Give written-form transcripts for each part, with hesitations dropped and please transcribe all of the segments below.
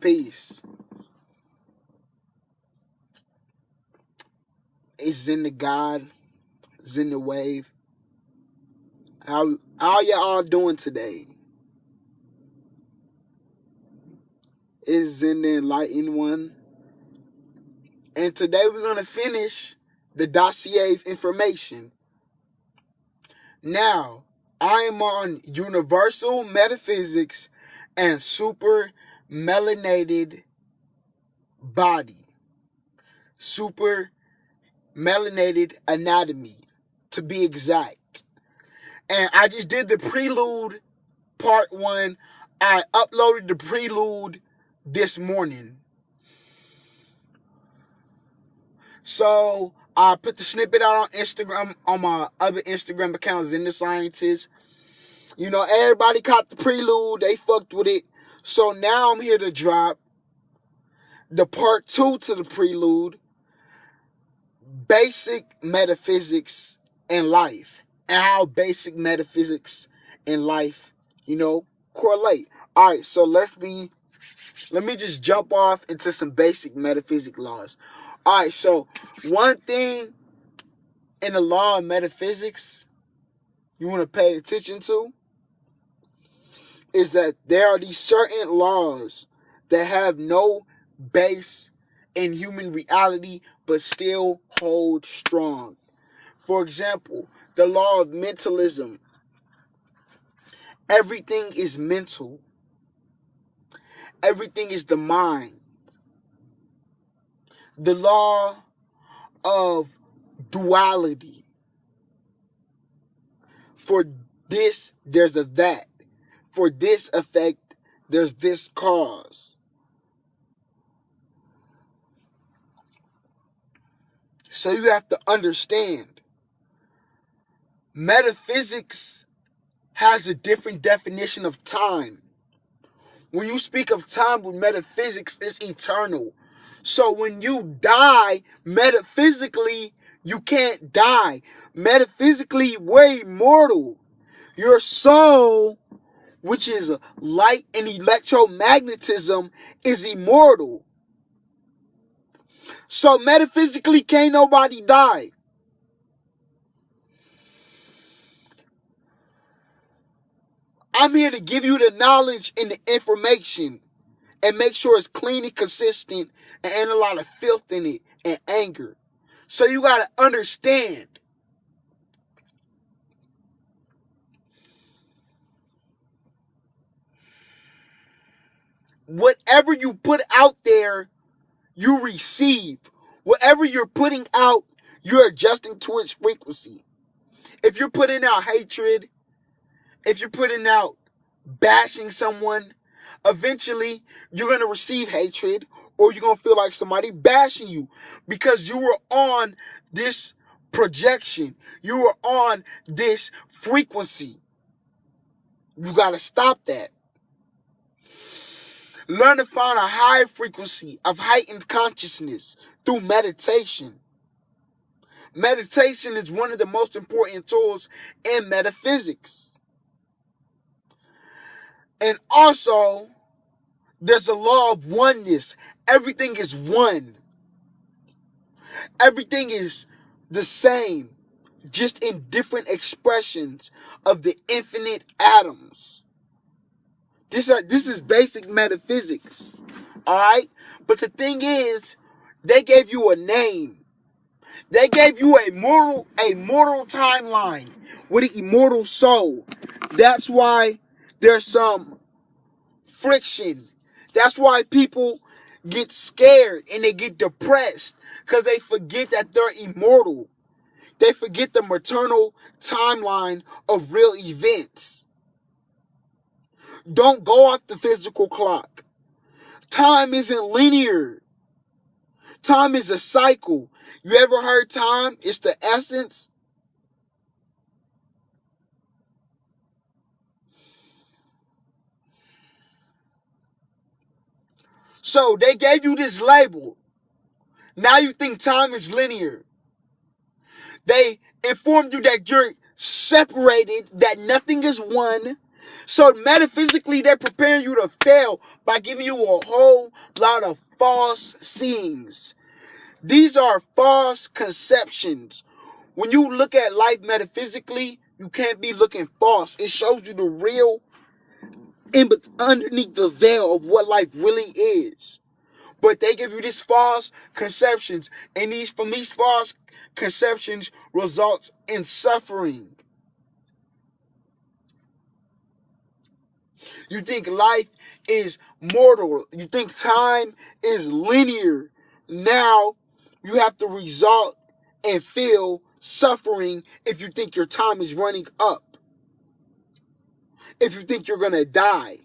Peace. It's in the God. It's in the wave. How y'all doing today? It's in the enlightened one. And today we're going to finish the dossier of information. Now, I am on universal metaphysics and super melanated body. Super melanated anatomy, to be exact. And I just did the prelude part 1. I uploaded the prelude this morning. So I put the snippet out on Instagram, on my other Instagram accounts, In the Scientist. You know, everybody caught the prelude. They fucked with it. So now I'm here to drop the part 2 to the prelude. Basic metaphysics in life. And how basic metaphysics in life, correlate. Alright, so let me just jump off into some basic metaphysics laws. Alright, so one thing in the law of metaphysics you want to pay attention to is that there are these certain laws that have no base in human reality but still hold strong. For example, the law of mentalism. Everything is mental. Everything is the mind. The law of duality. For this, there's a that. For this effect, there's this cause. So you have to understand, metaphysics has a different definition of time. When you speak of time with metaphysics, it's eternal. So when you die, metaphysically, you can't die. Metaphysically, we're immortal. Your soul, which is light and electromagnetism, is immortal. So metaphysically, can't nobody die. I'm here to give you the knowledge and the information and make sure it's clean and consistent and ain't a lot of filth in it and anger. So you got to understand. Whatever you put out there, you receive. Whatever you're putting out, you're adjusting to its frequency. If you're putting out hatred, if you're putting out bashing someone, eventually you're going to receive hatred, or you're going to feel like somebody bashing you because you were on this projection. You were on this frequency. You got to stop that. Learn to find a high frequency of heightened consciousness through meditation. Meditation is one of the most important tools in metaphysics. And also, there's a law of oneness. Everything is one. Everything is the same, just in different expressions of the infinite atoms. This is basic metaphysics. Alright? But the thing is, they gave you a name. They gave you a mortal timeline with an immortal soul. That's why there's some friction. That's why people get scared and they get depressed because they forget that they're immortal. They forget the maternal timeline of real events. Don't go off the physical clock. Time isn't linear. Time is a cycle. You ever heard time is the essence? So they gave you this label. Now you think time is linear. They informed you that you're separated, that nothing is one, So metaphysically, they're preparing you to fail by giving you a whole lot of false seeings. These are false conceptions. When you look at life metaphysically, you can't be looking false. It shows you the real underneath the veil of what life really is. But they give you these false conceptions, and from these false conceptions results in suffering. You think life is mortal. You think time is linear. Now you have to result and feel suffering if you think your time is running up. If you think you're going to die.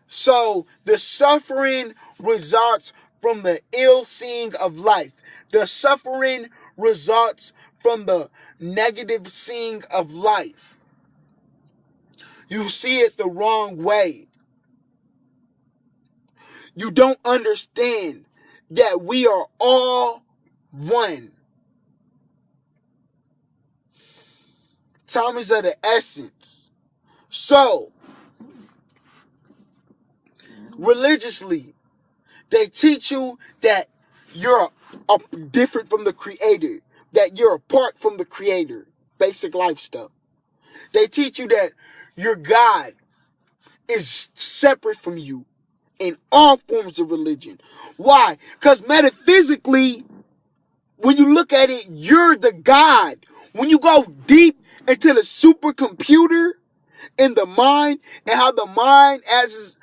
So the suffering results from the ill seeing of life. The suffering results from the negative seeing of life. You see it the wrong way. You don't understand that we are all one. Time is of the essence. So, religiously, they teach you that you're different from the creator, that you're apart from the creator. Basic life stuff. They teach you that your God is separate from you in all forms of religion. Why? Because metaphysically, when you look at it, you're the God. When you go deep into the supercomputer in the mind, and how the mind as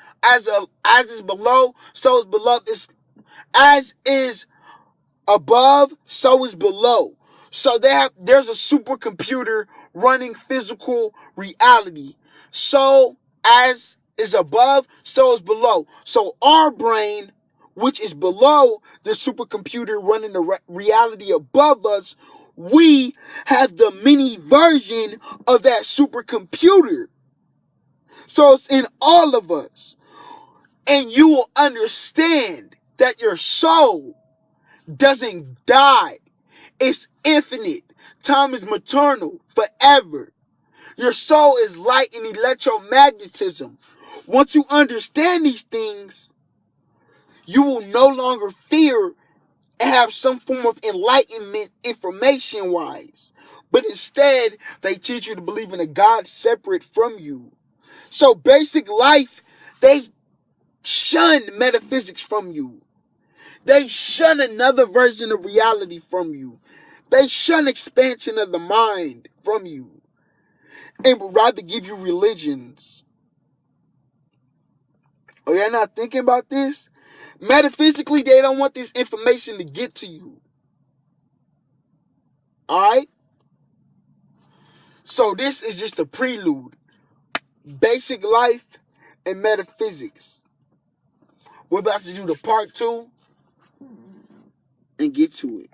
is below, so is below. As is above, so is below. So there's a supercomputer running physical reality. So as is above, so is below. So our brain, which is below the supercomputer running the reality above us, we have the mini version of that supercomputer. So it's in all of us. And you will understand that your soul doesn't die. It's infinite. Time is maternal, forever. Your soul is light and electromagnetism. Once you understand these things, you will no longer fear and have some form of enlightenment information-wise. But instead, they teach you to believe in a God separate from you. So basic life, they shun metaphysics from you. They shun another version of reality from you. They shun expansion of the mind from you. And would rather give you religions. Oh, you're not thinking about this? Metaphysically, they don't want this information to get to you. Alright? So this is just a prelude. Basic life and metaphysics. We're about to do the part 2 and get to it.